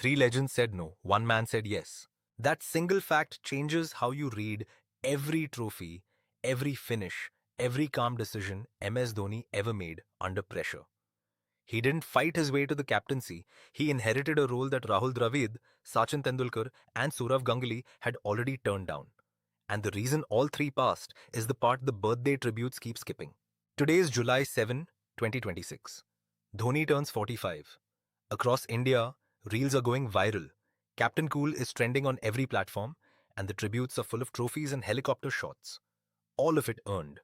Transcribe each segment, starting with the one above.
Three legends said no, one man said yes. That single fact changes how you read every trophy, every finish, every calm decision MS Dhoni ever made under pressure. He didn't fight his way to the captaincy. He inherited a role that Rahul Dravid, Sachin Tendulkar, and Sourav Ganguly had already turned down. And the reason all three passed is the part the birthday tributes keep skipping. Today is July 7, 2026. Dhoni turns 45. Across India, reels are going viral. Captain Cool is trending on every platform, and the tributes are full of trophies and helicopter shots. All of it earned.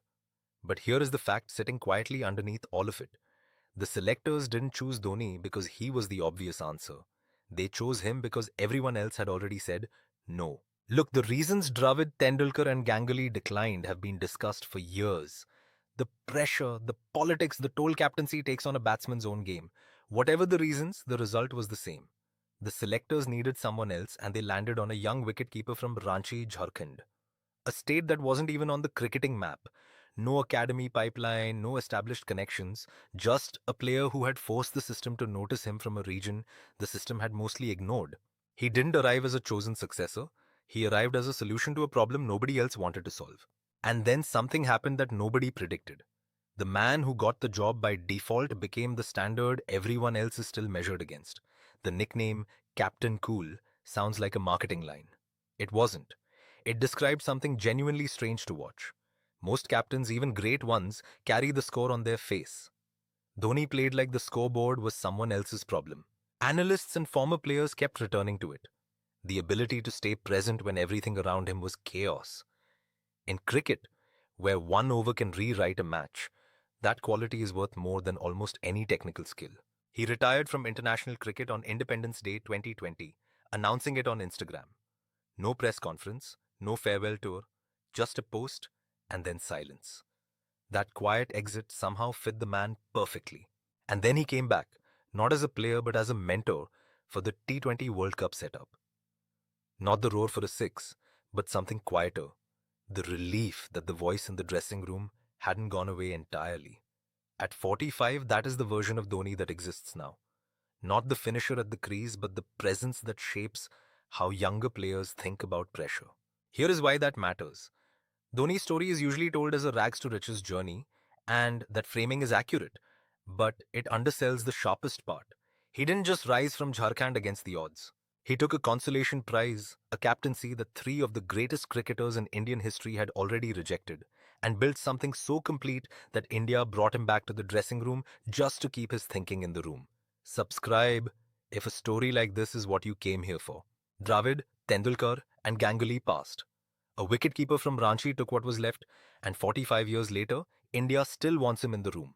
But here is the fact sitting quietly underneath all of it. The selectors didn't choose Dhoni because he was the obvious answer. They chose him because everyone else had already said no. Look, the reasons Dravid, Tendulkar and Ganguly declined have been discussed for years. The pressure, the politics the toll captaincy takes on a batsman's own game. Whatever the reasons, the result was the same. The selectors needed someone else and they landed on a young wicketkeeper from Ranchi, Jharkhand. A state that wasn't even on the cricketing map. No academy pipeline, no established connections, just a player who had forced the system to notice him from a region the system had mostly ignored. He didn't arrive as a chosen successor, he arrived as a solution to a problem nobody else wanted to solve. And then something happened that nobody predicted. The man who got the job by default became the standard everyone else is still measured against. The nickname Captain Cool sounds like a marketing line. It wasn't. It described something genuinely strange to watch. Most captains, even great ones, carry the score on their face. Dhoni played like the scoreboard was someone else's problem. Analysts and former players kept returning to it. The ability to stay present when everything around him was chaos. In cricket, where one over can rewrite a match, that quality is worth more than almost any technical skill. He retired from international cricket on Independence Day 2020, announcing it on Instagram. No press conference, no farewell tour, just a post and then silence. That quiet exit somehow fit the man perfectly. And then he came back, not as a player but as a mentor for the T20 World Cup setup. Not the roar for a six, but something quieter. The relief that the voice in the dressing room hadn't gone away entirely. At 45, that is the version of Dhoni that exists now. Not the finisher at the crease, but the presence that shapes how younger players think about pressure. Here is why that matters. Dhoni's story is usually told as a rags to riches journey, and that framing is accurate, but it undersells the sharpest part. He didn't just rise from Jharkhand against the odds. He took a consolation prize, a captaincy that three of the greatest cricketers in Indian history had already rejected, and built something so complete that India brought him back to the dressing room just to keep his thinking in the room. Subscribe if a story like this is what you came here for. Dravid, Tendulkar, and Ganguly passed. A wicketkeeper from Ranchi took what was left, and 45 years later, India still wants him in the room.